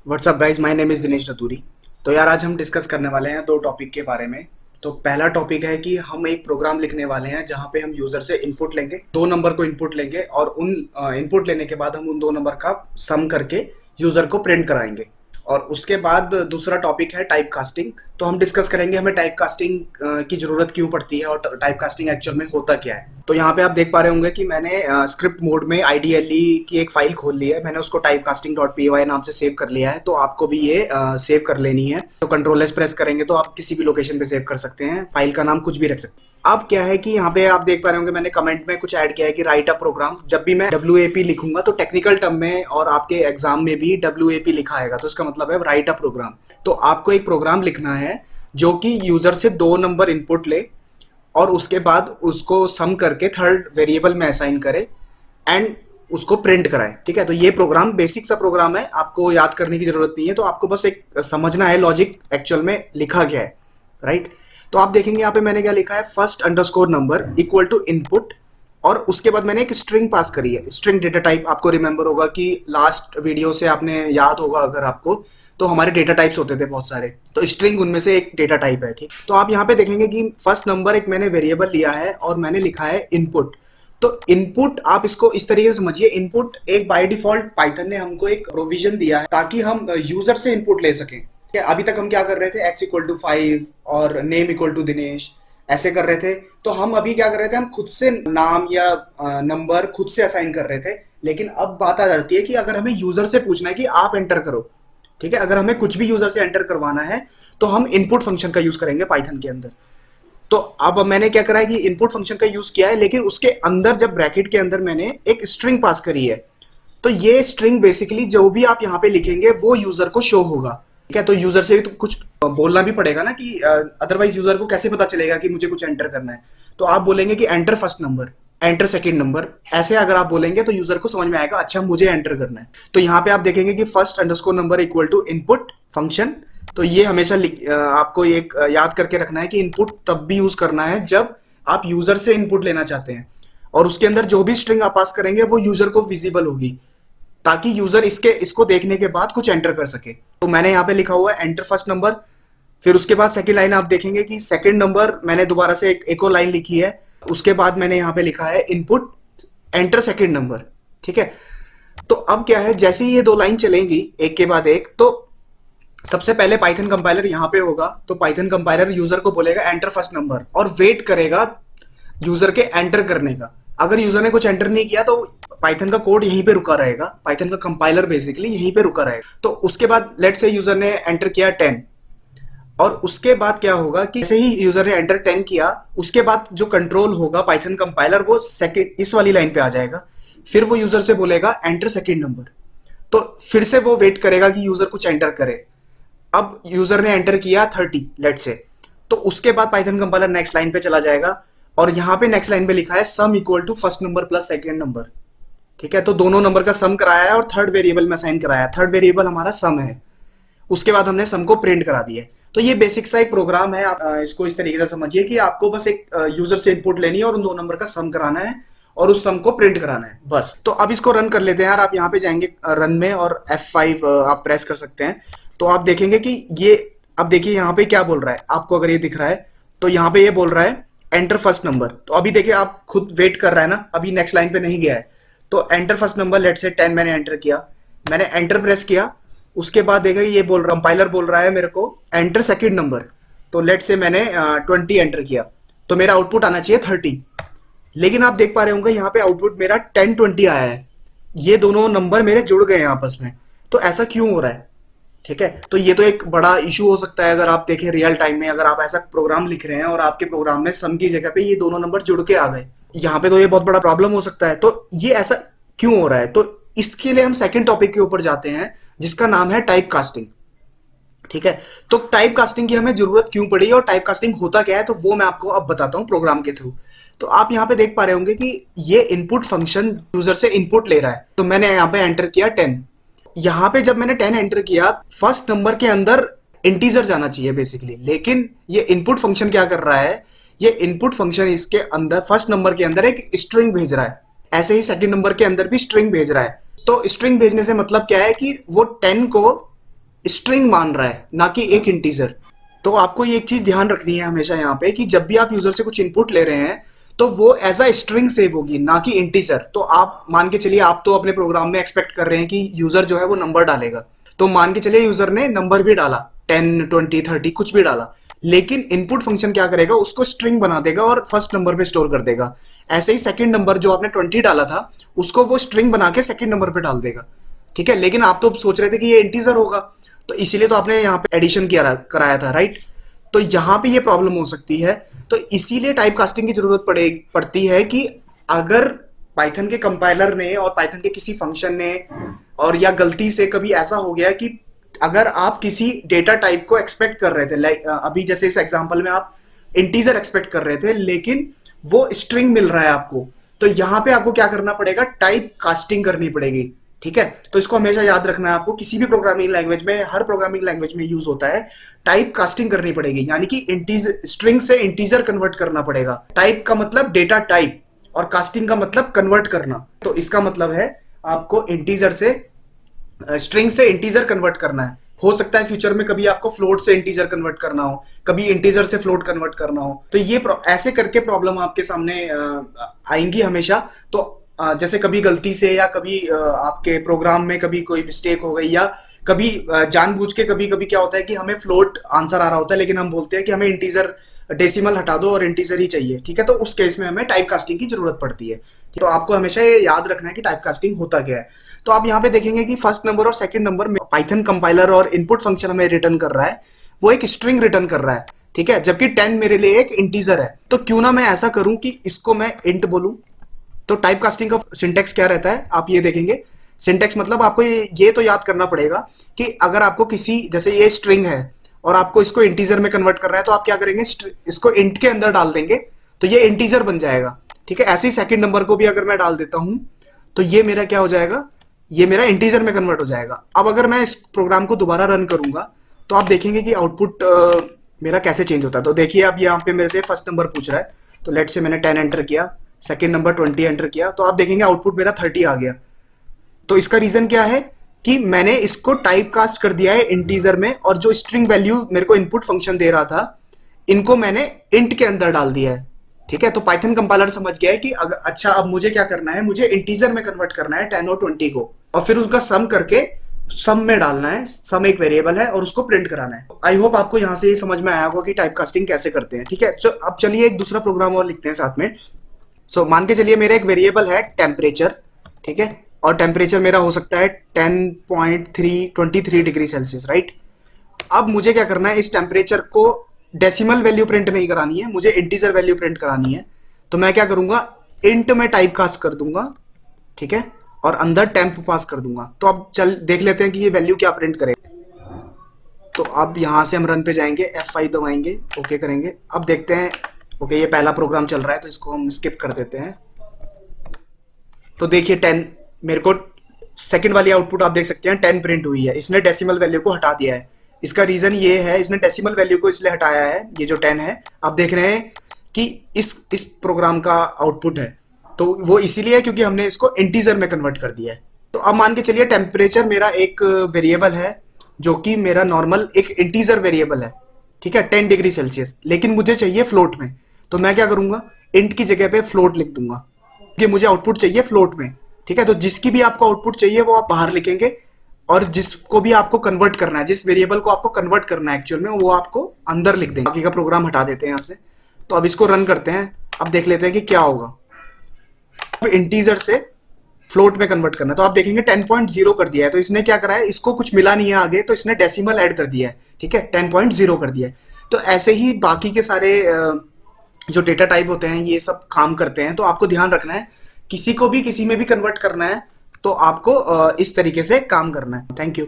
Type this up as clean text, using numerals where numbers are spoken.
WhatsApp guys, my name is Dinesh Raturi. तो यार आज हम डिस्कस करने वाले हैं दो टॉपिक के बारे में। तो पहला टॉपिक है कि हम एक प्रोग्राम लिखने वाले हैं जहाँ पे हम यूज़र से इनपुट लेंगे, दो नंबर को इनपुट लेंगे और उन इनपुट लेने के बाद हम उन दो नंबर का सम करके यूज़र को प्रिंट कराएंगे। और उसके बाद दूसरा टॉपिक है टाइप कास्टिंग। तो हम डिस्कस करेंगे हमें टाइप कास्टिंग की ज़रूरत क्यों पड़ती है और टाइप कास्टिंग एक्चुअल में होता क्या है। तो यहाँ पे आप देख पा रहे होंगे कि मैंने स्क्रिप्ट मोड में आईडीएलई की एक फाइल खोल ली है। मैंने उसको typecasting.py नाम से सेव कर लिया है, तो आपको भी ये सेव कर लेनी है। तो कंट्रोल एस प्रेस करेंगे तो आप किसी भी लोकेशन पे सेव कर सकते हैं, फाइल का नाम कुछ भी रख सकते हैं। अब क्या है कि यहाँ पे आप देख पा रहे होंगे मैंने कमेंट में कुछ ऐड किया है कि राइट अ प्रोग्राम। जब भी मैं WAP लिखूंगा तो टेक्निकल टर्म में और आपके एग्जाम में भी WAP लिखा आएगा, तो इसका मतलब है राइट अ प्रोग्राम। तो आपको एक प्रोग्राम लिखना है जो कि यूजर से दो नंबर इनपुट ले और उसके बाद उसको सम करके थर्ड वेरिएबल में असाइन करे एंड उसको प्रिंट कराए। ठीक है, तो ये प्रोग्राम बेसिक सा प्रोग्राम है, आपको याद करने की जरूरत नहीं है। तो आपको बस एक समझना है लॉजिक एक्चुअल में लिखा गया है, राइट। तो आप देखेंगे यहाँ पे मैंने क्या लिखा है, first underscore number equal to input, और उसके बाद मैंने एक स्ट्रिंग पास करी है। स्ट्रिंग डेटा टाइप आपको रिमेंबर होगा कि लास्ट वीडियो से आपने याद होगा अगर आपको, तो हमारे डेटा टाइप्स होते थे बहुत सारे, तो स्ट्रिंग उनमें से एक डेटा टाइप है। ठीक, तो आप यहाँ पे देखेंगे कि फर्स्ट नंबर एक मैंने वेरिएबल लिया है और मैंने लिखा है इनपुट। तो इनपुट आप इसको इस तरीके से समझिए, इनपुट एक बाय डिफॉल्ट पाइथन ने हमको एक प्रोविजन दिया है ताकि हम यूजर से इनपुट ले सकें। अभी तक हम क्या कर रहे थे, x=5 और नेम इक्वल टू दिनेश ऐसे कर रहे थे। तो हम अभी क्या कर रहे थे, हम खुद से नाम या नंबर खुद से असाइन कर रहे थे। लेकिन अब बात आ जाती है कि अगर हमें यूजर से पूछना है कि आप एंटर करो, ठीक है, अगर हमें कुछ भी यूजर से एंटर करवाना है तो हम इनपुट फंक्शन का यूज करेंगे पाइथन के अंदर। तो अब मैंने क्या करा है कि इनपुट फंक्शन का यूज किया है, लेकिन उसके अंदर जब ब्रैकेट के अंदर मैंने एक स्ट्रिंग पास करी है, तो ये स्ट्रिंग बेसिकली जो भी आप यहाँ पे लिखेंगे वो यूजर को शो होगा। ठीक है, तो यूजर से तो कुछ बोलना भी पड़ेगा ना, कि अदरवाइज यूजर को कैसे पता चलेगा कि मुझे कुछ एंटर करना है। तो आप बोलेंगे कि enter first number, enter second number, ऐसे अगर आप बोलेंगे तो यूजर को समझ में आएगा अच्छा मुझे एंटर करना है। तो यहाँ पे आप देखेंगे कि first underscore number equal to input function. तो ये हमेशा आपको एक याद करके रखना है कि इनपुट तब भी यूज करना है जब आप यूजर से इनपुट लेना चाहते हैं, और उसके अंदर जो भी स्ट्रिंग आप पास करेंगे वो यूजर को विजिबल होगी ताकि यूजर इसको देखने के बाद कुछ एंटर कर सके। तो मैंने यहाँ पे लिखा हुआ है एंटर फर्स्ट नंबर, फिर उसके बाद सेकंड लाइन आप देखेंगे कि सेकंड नंबर मैंने दोबारा से एक और लाइन लिखी है, उसके बाद मैंने यहाँ पे लिखा है इनपुट एंटर सेकंड नंबर। ठीक है, तो अब क्या है, जैसे ही ये दो लाइन चलेंगी एक के बाद एक, तो सबसे पहले पाइथन कंपाइलर यहाँ पे होगा। तो पाइथन कंपाइलर यूजर को बोलेगा एंटर फर्स्ट नंबर और वेट करेगा यूजर के एंटर करने का। अगर यूजर ने कुछ एंटर नहीं किया तो पाइथन का कोड यहीं पे रुका रहेगा, पाइथन का कंपाइलर बेसिकली यहीं पे रुका रहेगा। तो उसके बाद लेट से यूजर ने एंटर किया 10, और उसके बाद क्या होगा कि जैसे ही यूजर ने एंटर 10 किया, उसके बाद जो कंट्रोल होगा पाइथन कंपाइलर वो सेकंड इस वाली लाइन पे आ जाएगा। फिर वो यूजर से बोलेगा एंटर सेकंड नंबर, तो फिर से वो वेट करेगा कि यूजर कुछ एंटर करे। अब यूजर ने एंटर किया 30 लेट से, तो उसके बाद पाइथन कंपाइलर नेक्स्ट लाइन पे चला जाएगा, और यहाँ पे नेक्स्ट लाइन पे लिखा है sum equal to first number plus second number. ठीक है, तो दोनों नंबर का सम कराया है और थर्ड वेरिएबल में असाइन कराया है। थर्ड वेरिएबल हमारा सम है, उसके बाद हमने सम को प्रिंट करा दिया है। तो ये बेसिक सा एक प्रोग्राम है, आप इसको इस तरीके से समझिए कि आपको बस एक यूजर से इनपुट लेनी है और उन दो नंबर का सम कराना है और उस सम को प्रिंट कराना है, बस। तो अब इसको रन कर लेते हैं यार। आप यहाँ पे जाएंगे रन में और F5 आप प्रेस कर सकते हैं। तो आप देखेंगे कि ये, अब देखिए यहाँ पे क्या बोल रहा है आपको, अगर ये दिख रहा है तो यहाँ पे ये बोल रहा है एंटर फर्स्ट नंबर। तो अभी देखिए आप खुद वेट कर रहा है ना, अभी नेक्स्ट लाइन पे नहीं गया है। तो एंटर फर्स्ट नंबर लेट से 10 मैंने एंटर किया, मैंने एंटर प्रेस किया, उसके बाद देखा ये बोल रहा, कंपाइलर बोल रहा है मेरे को एंटर सेकंड नंबर। तो लेट से मैंने 20 एंटर किया, तो मेरा आउटपुट आना चाहिए 30। लेकिन आप देख पा रहे होंगे यहाँ पे आउटपुट मेरा 10-20 आया है, ये दोनों नंबर मेरे जुड़ गए हैं आपस में। तो ऐसा क्यों हो रहा है? ठीक है, तो ये तो एक बड़ा इशू हो सकता है अगर आप देखें रियल टाइम में, अगर आप ऐसा प्रोग्राम लिख रहे हैं और आपके प्रोग्राम में सम की जगह पे ये दोनों नंबर जुड़ के आ गए, यहाँ पे तो ये बहुत बड़ा प्रॉब्लम हो सकता है। तो ये ऐसा क्यों हो रहा है, तो इसके लिए हम सेकंड टॉपिक के ऊपर जाते हैं जिसका नाम है टाइप कास्टिंग। ठीक है, तो टाइप कास्टिंग की हमें जरूरत क्यों पड़ी और टाइप कास्टिंग होता क्या है, तो वो मैं आपको अब बताता हूँ प्रोग्राम के थ्रू। तो आप यहाँ पे देख पा रहे होंगे कि ये इनपुट फंक्शन यूजर से इनपुट ले रहा है। तो मैंने यहाँ पे एंटर किया 10, यहाँ पे जब मैंने 10 एंटर किया, फर्स्ट नंबर के अंदर इंटीजर जाना चाहिए बेसिकली, लेकिन ये इनपुट फंक्शन क्या कर रहा है, ये इनपुट फंक्शन इसके अंदर फर्स्ट नंबर के अंदर एक स्ट्रिंग भेज रहा है, ऐसे ही सेकंड नंबर के अंदर भी स्ट्रिंग भेज रहा है। तो स्ट्रिंग भेजने से मतलब क्या है कि वो 10 को स्ट्रिंग मान रहा है, ना कि एक इंटीजर। तो आपको ये एक चीज ध्यान रखनी है हमेशा यहाँ पे कि जब भी आप यूजर से कुछ इनपुट ले रहे हैं तो वो एज अ स्ट्रिंग सेव होगी, ना कि इंटीजर। तो आप मान के चलिए, आप तो अपने प्रोग्राम में एक्सपेक्ट कर रहे हैं कि यूजर जो है वो नंबर डालेगा, तो मान के चलिए यूजर ने नंबर भी डाला, 10 20 30 कुछ भी डाला, लेकिन इनपुट फंक्शन क्या करेगा, उसको स्ट्रिंग बना देगा और फर्स्ट नंबर पे स्टोर कर देगा। ऐसे ही सेकंड नंबर जो आपने 20 डाला था उसको वो स्ट्रिंग बना के सेकंड नंबर पे डाल देगा, ठीक है। लेकिन आप तो सोच रहे थे कि ये इंटीजर होगा, तो इसीलिए तो आपने यहाँ पे एडिशन किया कराया था, राइट। तो यहाँ पे ये प्रॉब्लम हो सकती है। तो इसीलिए टाइप कास्टिंग की जरूरत पड़ती है कि अगर पाइथन के कंपाइलर ने और पाइथन के किसी फंक्शन ने और या गलती से कभी ऐसा हो गया कि अगर आप किसी डेटा टाइप को एक्सपेक्ट कर रहे थे, लाइक अभी जैसे इस एग्जांपल में आप इंटीजर एक्सपेक्ट कर रहे थे लेकिन वो स्ट्रिंग मिल रहा है आपको, तो यहाँ पे आपको क्या करना पड़ेगा, टाइप कास्टिंग करनी पड़ेगी, ठीक है। तो इसको हमेशा याद रखना है आपको, किसी भी प्रोग्रामिंग लैंग्वेज में, हर प्रोग्रामिंग लैंग्वेज में यूज होता है, टाइप कास्टिंग करनी पड़ेगी, यानी कि इंटीजर स्ट्रिंग से इंटीजर कन्वर्ट करना पड़ेगा। टाइप का मतलब डेटा टाइप और कास्टिंग का मतलब कन्वर्ट करना। तो इसका मतलब है आपको इंटीजर से स्ट्रिंग से इंटीजर कन्वर्ट करना है। हो सकता है फ्यूचर में कभी आपको फ्लोट से इंटीजर कन्वर्ट करना हो, कभी इंटीजर से फ्लोट कन्वर्ट करना हो, तो ये ऐसे करके प्रॉब्लम आपके सामने आएंगी हमेशा। तो जैसे कभी गलती से या कभी आपके प्रोग्राम में कभी कोई मिस्टेक हो गई, या कभी जानबूझ के कभी कभी क्या होता है कि हमें फ्लोट आंसर आ रहा होता है लेकिन हम बोलते हैं कि हमें इंटीजर डेसिमल हटा दो और इंटीजर ही चाहिए, ठीक है। तो उस केस में हमें टाइप कास्टिंग की जरूरत पड़ती है। तो आपको हमेशा ये याद रखना है कि टाइप कास्टिंग होता क्या है। तो आप यहाँ पे देखेंगे कि फर्स्ट नंबर और सेकंड नंबर में पाइथन कंपाइलर और इनपुट फंक्शन हमें रिटर्न कर रहा है, वो एक स्ट्रिंग रिटर्न कर रहा है, ठीक है, जबकि 10 मेरे लिए एक इंटीजर है। तो क्यों ना मैं ऐसा करूं कि इसको मैं इंट बोलूं। तो टाइप कास्टिंग का सिंटेक्स क्या रहता है, आप ये देखेंगे। सिंटेक्स मतलब आपको ये तो याद करना पड़ेगा कि अगर आपको किसी, जैसे ये स्ट्रिंग है और आपको इसको इंटीजर में कन्वर्ट करना है, तो आप क्या करेंगे, इसको इंट के अंदर डाल देंगे तो ये इंटीजर बन जाएगा, ठीक है। ऐसे ही सेकंड नंबर को भी अगर मैं डाल देता हूं तो ये मेरा क्या हो जाएगा, ये मेरा इंटीजर में कन्वर्ट हो जाएगा। अब अगर मैं इस प्रोग्राम को दोबारा रन करूंगा तो आप देखेंगे कि आउटपुट मेरा कैसे चेंज होता है। तो देखिए अब यहाँ पे मेरे से फर्स्ट नंबर पूछ रहा है, तो लेट से मैंने 10 एंटर किया, सेकंड नंबर 20 एंटर किया, तो आप देखेंगे आउटपुट मेरा 30 आ गया। तो इसका रीजन क्या है कि मैंने इसको टाइप कास्ट कर दिया है इंटीजर में, और जो स्ट्रिंग वैल्यू मेरे को इनपुट फंक्शन दे रहा था इनको मैंने इंट के अंदर डाल दिया है, ठीक है। तो पाइथन कंपाइलर समझ गया है कि अच्छा अब मुझे क्या करना है, मुझे इंटीजर में कन्वर्ट करना है 10 और 20 को, और फिर उसका सम करके सम में डालना है। सम एक वेरिएबल है और उसको प्रिंट कराना है। आई होप आपको यहाँ से ये समझ में आया होगा कि टाइप कास्टिंग कैसे करते हैं, ठीक है। तो अब चलिए एक दूसरा प्रोग्राम और लिखते हैं साथ में। सो मान के चलिए मेरा एक वेरिएबल है टेम्परेचर, ठीक है, और टेम्परेचर मेरा हो सकता है 10.23 डिग्री सेल्सियस, राइट। अब मुझे क्या करना है, इस टेम्परेचर को डेसिमल वैल्यू प्रिंट नहीं करानी है, मुझे इंटीजर वैल्यू प्रिंट करानी है। तो मैं क्या करूंगा, इंट में टाइप कास्ट कर दूंगा, ठीक है, और अंदर टेम्प पास कर दूंगा। तो अब चल देख लेते हैं कि ये वैल्यू क्या प्रिंट करेगा। तो अब यहां से हम रन पे जाएंगे, F5 दबाएंगे, ओके करेंगे। अब देखते हैं, ओके ये पहला प्रोग्राम चल रहा है तो इसको हम स्किप कर देते हैं। तो देखिए 10 मेरे को सेकंड वाली आउटपुट आप देख सकते हैं 10 प्रिंट हुई है। इसने डेसिमल वैल्यू को हटा दिया है। इसका रीजन ये है, इसने डेसिमल वैल्यू को इसलिए हटाया है, ये जो 10 है आप देख रहे हैं कि इस प्रोग्राम का आउटपुट है, तो वो इसीलिए है क्योंकि हमने इसको इंटीजर में कन्वर्ट कर दिया है। तो अब मान के चलिए टेम्परेचर मेरा एक वेरिएबल है जो कि मेरा नॉर्मल एक इंटीजर वेरिएबल है, ठीक है, 10 डिग्री सेल्सियस, लेकिन मुझे चाहिए फ्लोट में। तो मैं क्या करूंगा, इंट की जगह पे फ्लोट लिख दूंगा कि मुझे आउटपुट चाहिए फ्लोट में, ठीक है। तो जिसकी भी आपको आउटपुट चाहिए वो आप बाहर लिखेंगे, और जिसको भी आपको कन्वर्ट करना है, जिस वेरिएबल को आपको कन्वर्ट करना है एक्चुअल में, वो आपको अंदर लिख देंगे। बाकी का प्रोग्राम हटा देते हैं यहाँ से। तो अब इसको रन करते हैं, अब देख लेते हैं कि क्या होगा। अब इंटीजर से फ्लोट में कन्वर्ट करना है, तो आप देखेंगे 10.0 कर दिया है। तो इसने क्या करा है, इसको कुछ मिला नहीं है आगे, तो इसने डेसिमल ऐड कर दिया है, ठीक है, 10.0 कर दिया है। तो ऐसे ही बाकी के सारे जो डेटा टाइप होते हैं ये सब काम करते हैं। तो आपको ध्यान रखना है, किसी को भी किसी में भी कन्वर्ट करना है तो आपको इस तरीके से काम करना है। Thank you.